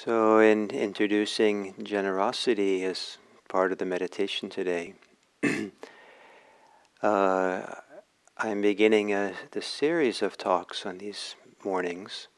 So, in introducing generosity as part of the meditation today, uh, I'm beginning the series of talks on these mornings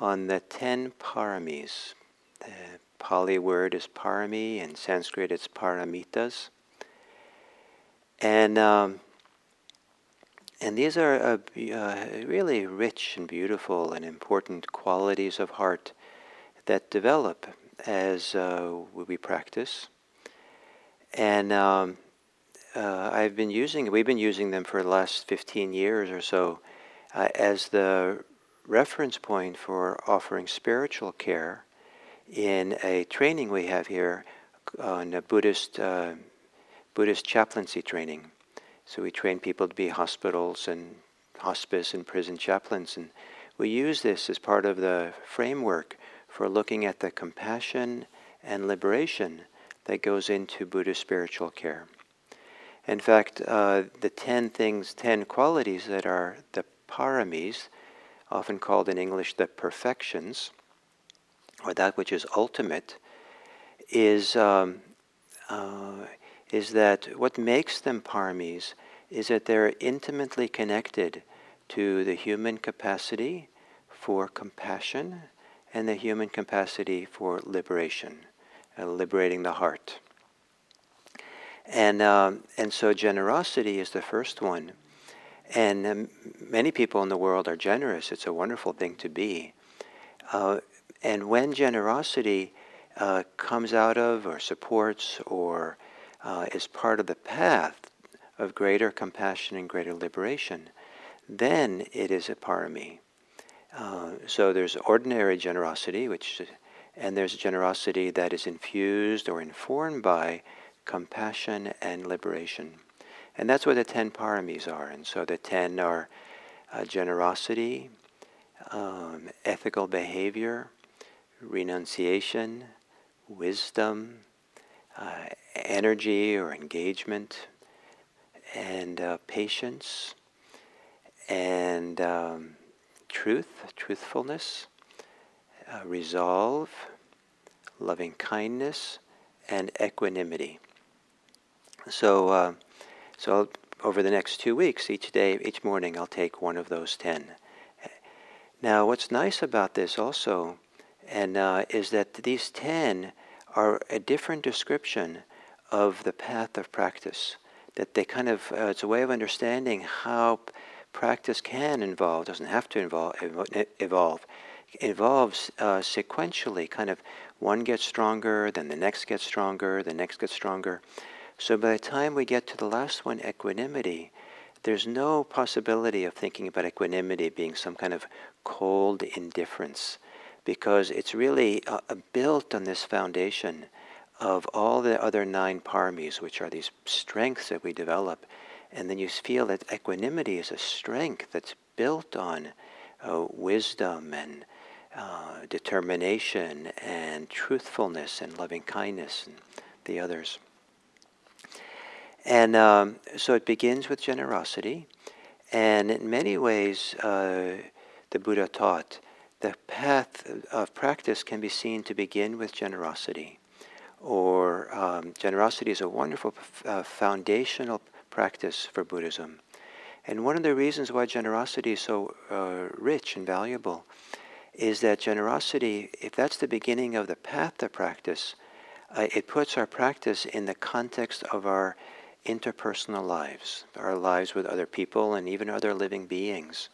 on the 10 paramis. The Pali word is parami, in Sanskrit it's paramitas. And, um, and these are really rich and beautiful and important qualities of heart that develop as we practice. And we've been using them for the last 15 years or so as the reference point for offering spiritual care in a training we have here on a Buddhist chaplaincy training. So we train people to be hospitals and hospice and prison chaplains, and we use this as part of the framework for looking at the compassion and liberation that goes into Buddhist spiritual care. In fact, the 10 qualities that are the paramis, often called in English the perfections, or that which is ultimate, is that what makes them paramis is that they're intimately connected to the human capacity for compassion and the human capacity for liberation, liberating the heart. And so generosity is the first one. And many people in the world are generous. It's a wonderful thing to be. And when generosity comes out of or supports or is part of the path of greater compassion and greater liberation, then it is a parami. So there's ordinary generosity, and there's generosity that is infused or informed by compassion and liberation. And that's what the 10 paramis are. And so the 10 are generosity, ethical behavior, renunciation, wisdom, energy or engagement, and patience, and truthfulness, resolve, loving kindness, and equanimity. So over the next 2 weeks, each morning, I'll take one of those 10. Now, what's nice about this also, is that these 10 are a different description of the path of practice. That they kind of, it's a way of understanding how practice can evolve, doesn't have to evolve. It evolves sequentially, kind of one gets stronger, then the next gets stronger, the next gets stronger. So by the time we get to the last one, equanimity, there's no possibility of thinking about equanimity being some kind of cold indifference, because it's really built on this foundation of all the other 9 paramis, which are these strengths that we develop. And then you feel that equanimity is a strength that's built on wisdom and determination and truthfulness and loving kindness and the others. And so it begins with generosity. And in many ways, the Buddha taught the path of practice can be seen to begin with generosity. Or generosity is a wonderful foundational practice for Buddhism. And one of the reasons why generosity is so rich and valuable is that generosity, if that's the beginning of the path to practice, it puts our practice in the context of our interpersonal lives, our lives with other people and even other living beings.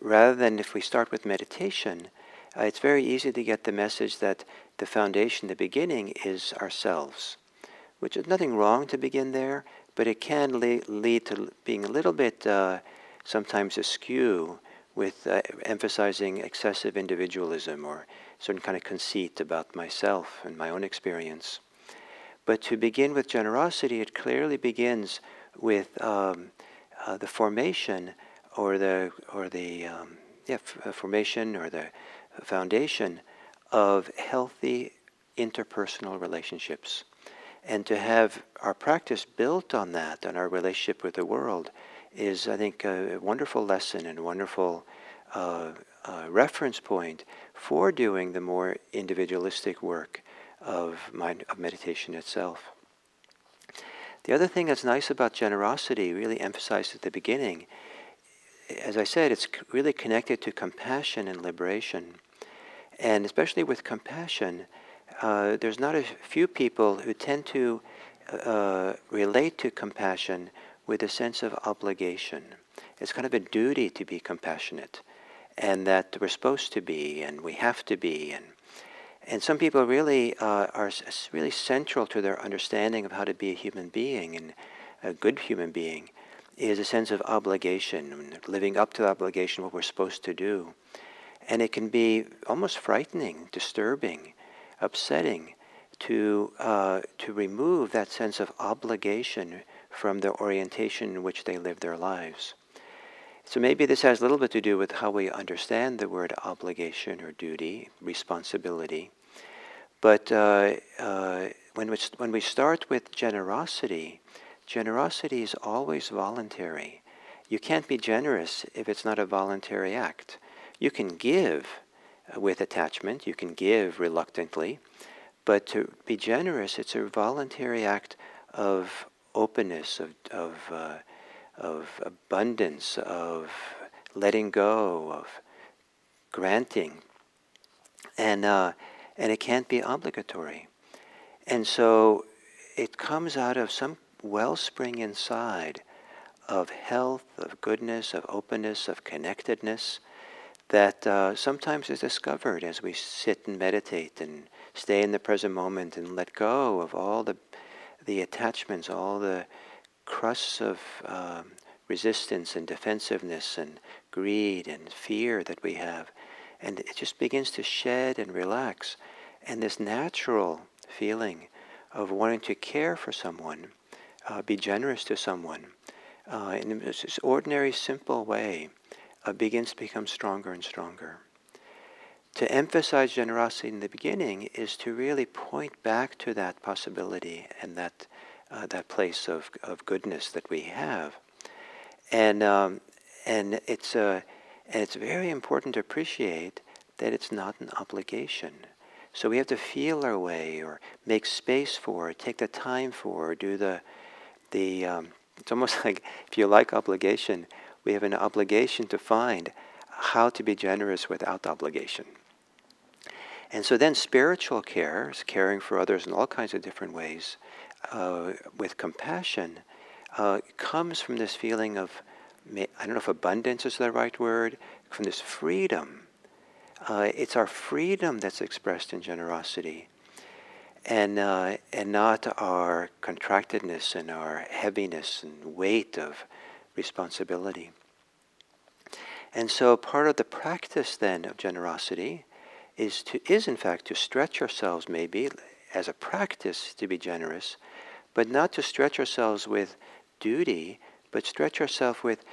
Rather than if we start with meditation, it's very easy to get the message that the foundation, the beginning, is ourselves, which is nothing wrong to begin there, but it can lead to being a little bit sometimes askew with emphasizing excessive individualism or certain kind of conceit about myself and my own experience. But to begin with generosity, it clearly begins with the formation or the foundation of healthy interpersonal relationships. And to have our practice built on that, on our relationship with the world, is, I think, a wonderful lesson and a wonderful reference point for doing the more individualistic work of meditation itself. The other thing that's nice about generosity, really emphasized at the beginning, as I said, it's really connected to compassion and liberation. And especially with compassion, there's not a few people who tend to relate to compassion with a sense of obligation. It's kind of a duty to be compassionate, and that we're supposed to be, and we have to be, and some people really are really central to their understanding of how to be a human being, and a good human being is a sense of obligation, living up to the obligation, what we're supposed to do. And it can be almost frightening, disturbing, upsetting to remove that sense of obligation from the orientation in which they live their lives. So maybe this has a little bit to do with how we understand the word obligation or duty, responsibility. But when we start with generosity, generosity is always voluntary. You can't be generous if it's not a voluntary act. You can give with attachment, you can give reluctantly, but to be generous, it's a voluntary act of openness, of abundance, of letting go, of granting, and it can't be obligatory. And so it comes out of some wellspring inside of health, of goodness, of openness, of connectedness that sometimes is discovered as we sit and meditate and stay in the present moment and let go of all the attachments, all the crusts of resistance and defensiveness and greed and fear that we have. And it just begins to shed and relax. And this natural feeling of wanting to care for someone, be generous to someone, in this ordinary, simple way, begins to become stronger and stronger. To emphasize generosity in the beginning is to really point back to that possibility and that place of goodness that we have, and it's very important to appreciate that it's not an obligation. So we have to feel our way, or make space for, or take the time for, or do the it's almost like, if you like obligation, we have an obligation to find how to be generous without obligation. And so then spiritual care, caring for others in all kinds of different ways, with compassion, comes from this feeling of, I don't know if abundance is the right word, from this freedom. It's our freedom that's expressed in generosity, and not our contractedness and our heaviness and weight of responsibility. And so part of the practice then of generosity is in fact to stretch ourselves, maybe as a practice to be generous, but not to stretch ourselves with duty, but stretch ourselves with,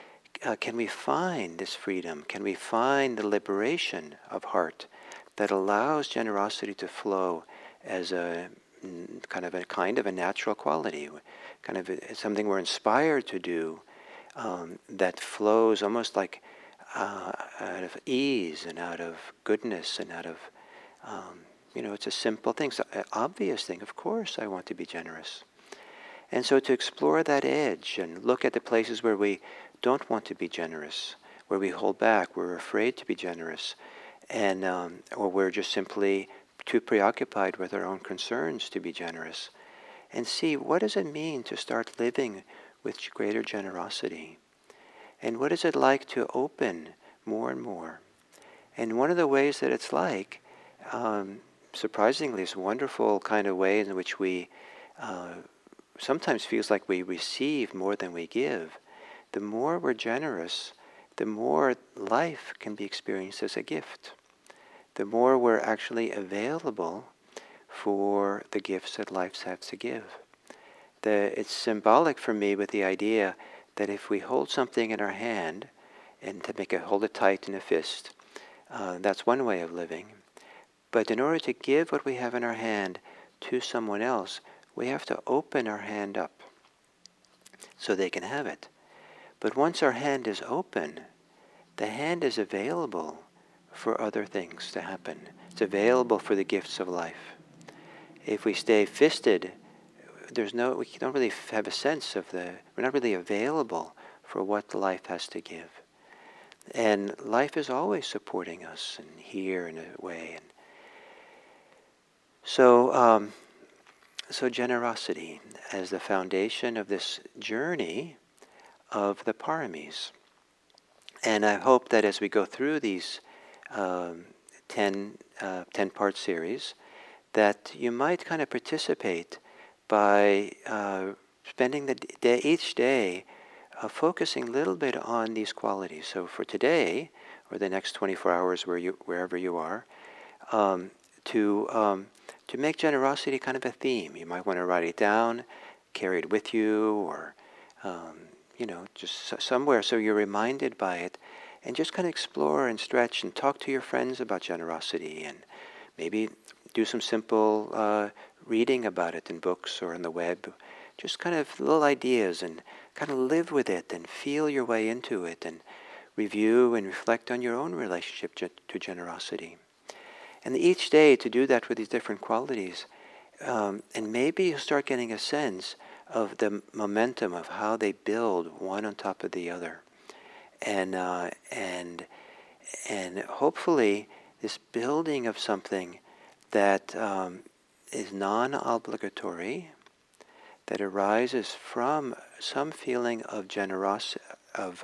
can we find this freedom? Can we find the liberation of heart that allows generosity to flow as a kind of a natural quality, kind of something we're inspired to do, that flows almost like out of ease and out of goodness and out of, it's a simple thing, so an obvious thing. Of course I want to be generous. And so to explore that edge and look at the places where we don't want to be generous, where we hold back, we're afraid to be generous, and or we're just simply too preoccupied with our own concerns to be generous, and see what does it mean to start living with greater generosity. And what is it like to open more and more? And one of the ways that it's like, surprisingly, this wonderful kind of way in which we sometimes feels like we receive more than we give. The more we're generous, the more life can be experienced as a gift. The more we're actually available for the gifts that life has to give. It's symbolic for me with the idea that if we hold something in our hand, and to hold it tight in a fist, that's one way of living. But in order to give what we have in our hand to someone else, we have to open our hand up so they can have it. But once our hand is open, the hand is available for other things to happen. It's available for the gifts of life. If we stay fisted, we don't really have a sense of we're not really available for what life has to give. And life is always supporting us and here in a way. And so generosity as the foundation of this journey of the Paramis. And I hope that as we go through these 10-part series, that you might kind of participate by spending each day focusing a little bit on these qualities. So for today, or the next 24 hours wherever you are, to make generosity kind of a theme. You might want to write it down, carry it with you, or just somewhere so you're reminded by it, and just kind of explore and stretch and talk to your friends about generosity, and maybe do some simple reading about it in books or on the web. Just kind of little ideas, and kind of live with it and feel your way into it, and review and reflect on your own relationship to generosity. And each day to do that with these different qualities, and maybe you'll start getting a sense of the momentum of how they build one on top of the other, and hopefully this building of something that is non-obligatory, that arises from some feeling of generosity, of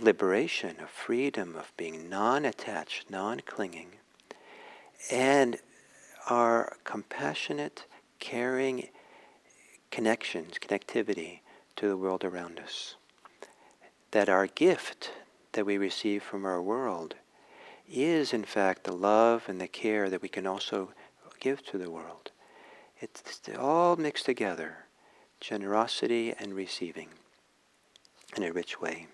liberation, of freedom, of being non-attached, non-clinging, and our compassionate, caring connectivity to the world around us. That our gift that we receive from our world is in fact the love and the care that we can also give to the world. It's all mixed together, generosity and receiving in a rich way.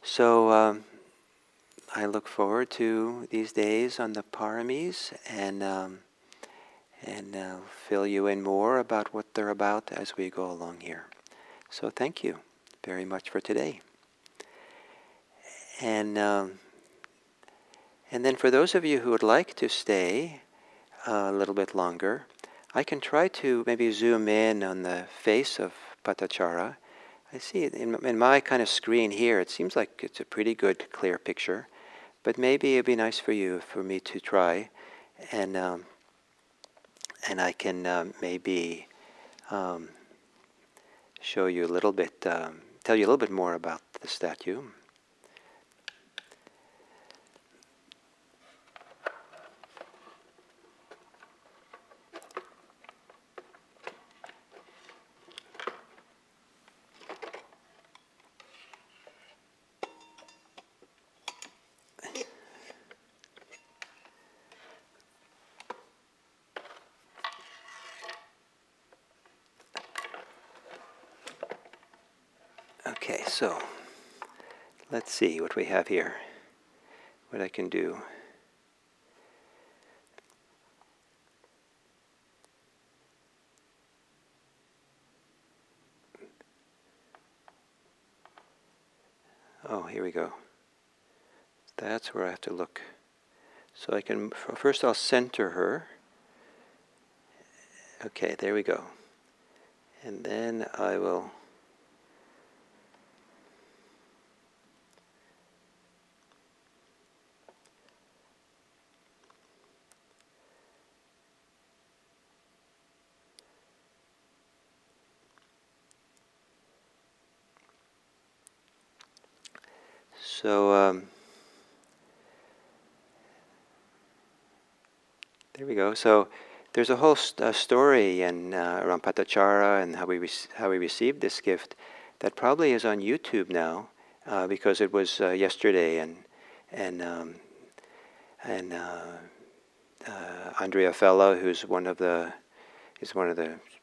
So I look forward to these days on the Paramis, and fill you in more about what they're about as we go along here. So thank you very much for today. And then for those of you who would like to stay a little bit longer, I can try to maybe zoom in on the face of Patachara. I see it in my kind of screen here. It seems like it's a pretty good, clear picture. But maybe it'd be nice for me to try, and I can maybe show you a little bit, tell you a little bit more about the statue. Okay, so let's see what we have here, what I can do. Oh, here we go. That's where I have to look. So I can, first I'll center her. Okay, there we go. And then I will there we go. So there's a whole story around Patachara and how we received this gift that probably is on YouTube now, because it was yesterday, and Andrea Fella, who's one of the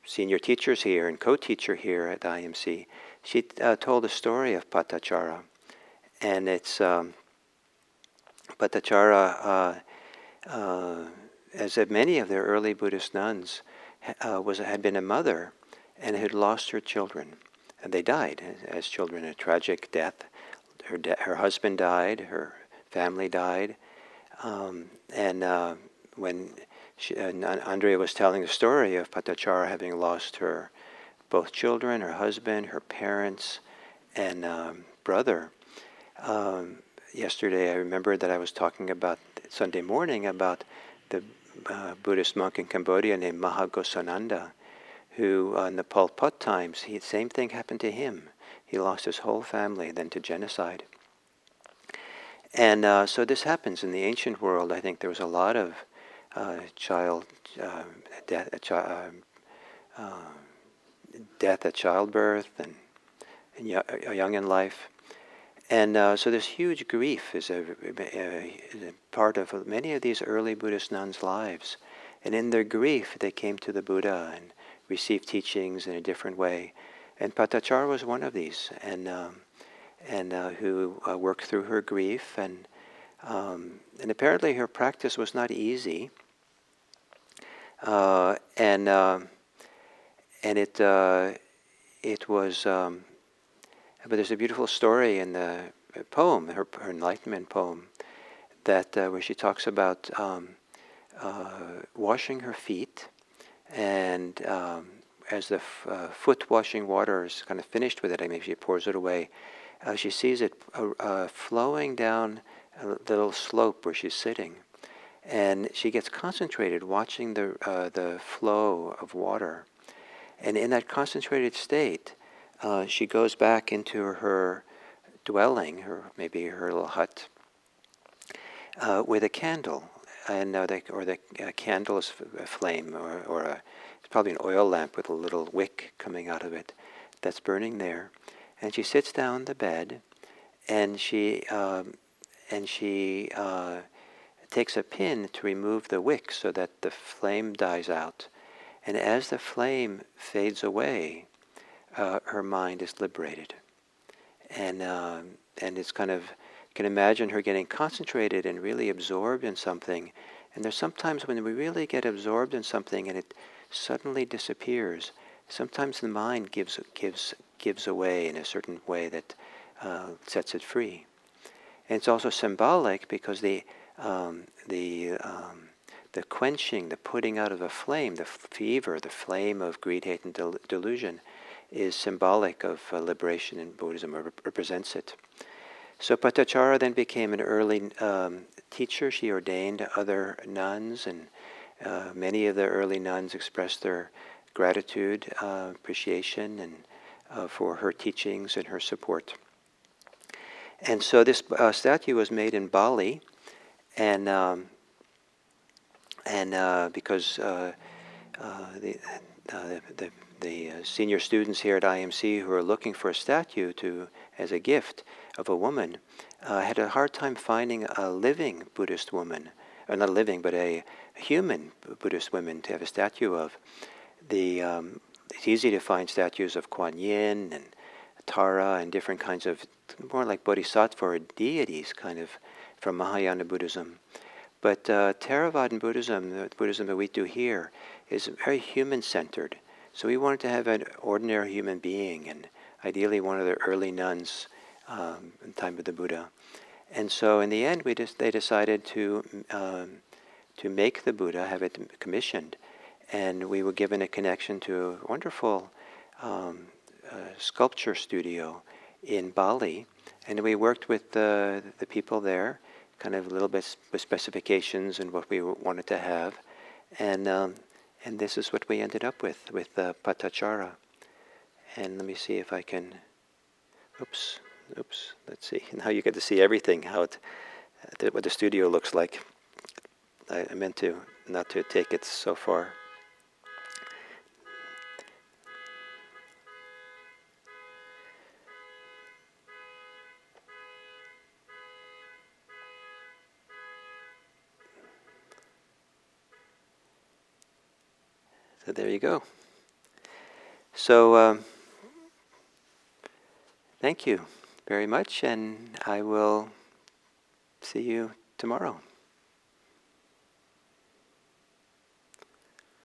senior teachers here and co-teacher here at IMC, she told the story of Patachara, and it's Patachara. As many of their early Buddhist nuns, had been a mother and had lost her children, and they died as children, a tragic death. Her husband died, her family died. And when Andrea was telling the story of Patachara having lost her both children, her husband, her parents, and brother. Yesterday I remembered that I was talking about Sunday morning about the Buddhist monk in Cambodia named Mahagosananda, who in the Pol Pot times, same thing happened to him. He lost his whole family then to genocide. And so this happens in the ancient world. I think there was a lot of child death at childbirth and young in life. And so this huge grief is a part of many of these early Buddhist nuns' lives. And in their grief, they came to the Buddha and received teachings in a different way. And Patachara was one of these, and who worked through her grief. And apparently her practice was not easy. And it was... but there's a beautiful story in the poem, her Enlightenment poem, that where she talks about washing her feet, and as the foot washing water is kind of finished with it, maybe she pours it away, she sees it flowing down a little slope where she's sitting, and she gets concentrated watching the flow of water, and in that concentrated state, she goes back into her dwelling, maybe her little hut, with a candle, and the candle is a flame, or it's probably an oil lamp with a little wick coming out of it that's burning there. And she sits down on the bed, and she takes a pin to remove the wick so that the flame dies out. And as the flame fades away, her mind is liberated, and it's kind of, you can imagine her getting concentrated and really absorbed in something. And there's sometimes when we really get absorbed in something and it suddenly disappears. Sometimes the mind gives away in a certain way that sets it free. And it's also symbolic because the quenching, the putting out of a flame, the fever, the flame of greed, hate, and delusion, is symbolic of liberation in Buddhism, or represents it. So Patachara then became an early teacher. She ordained other nuns, and many of the early nuns expressed their gratitude, appreciation, and for her teachings and her support. And so this statue was made in Bali, and because the senior students here at IMC who are looking for a statue as a gift of a woman had a hard time finding a living Buddhist woman, or not a living, but a human Buddhist woman to have a statue of. It's easy to find statues of Kuan Yin and Tara and different kinds of, more like bodhisattva or deities, kind of, from Mahayana Buddhism. But Theravadan Buddhism, the Buddhism that we do here, is very human-centered. So we wanted to have an ordinary human being, and ideally one of the early nuns in the time of the Buddha. And so in the end, they decided to make the Buddha, have it commissioned, and we were given a connection to a wonderful sculpture studio in Bali, and we worked with the people there, kind of a little bit with specifications and what we wanted to have, and this is what we ended up with Patachara. And let me see if I can, oops, let's see. Now you get to see everything, what the studio looks like. I meant to not to take it so far. So there you go. So thank you very much, and I will see you tomorrow.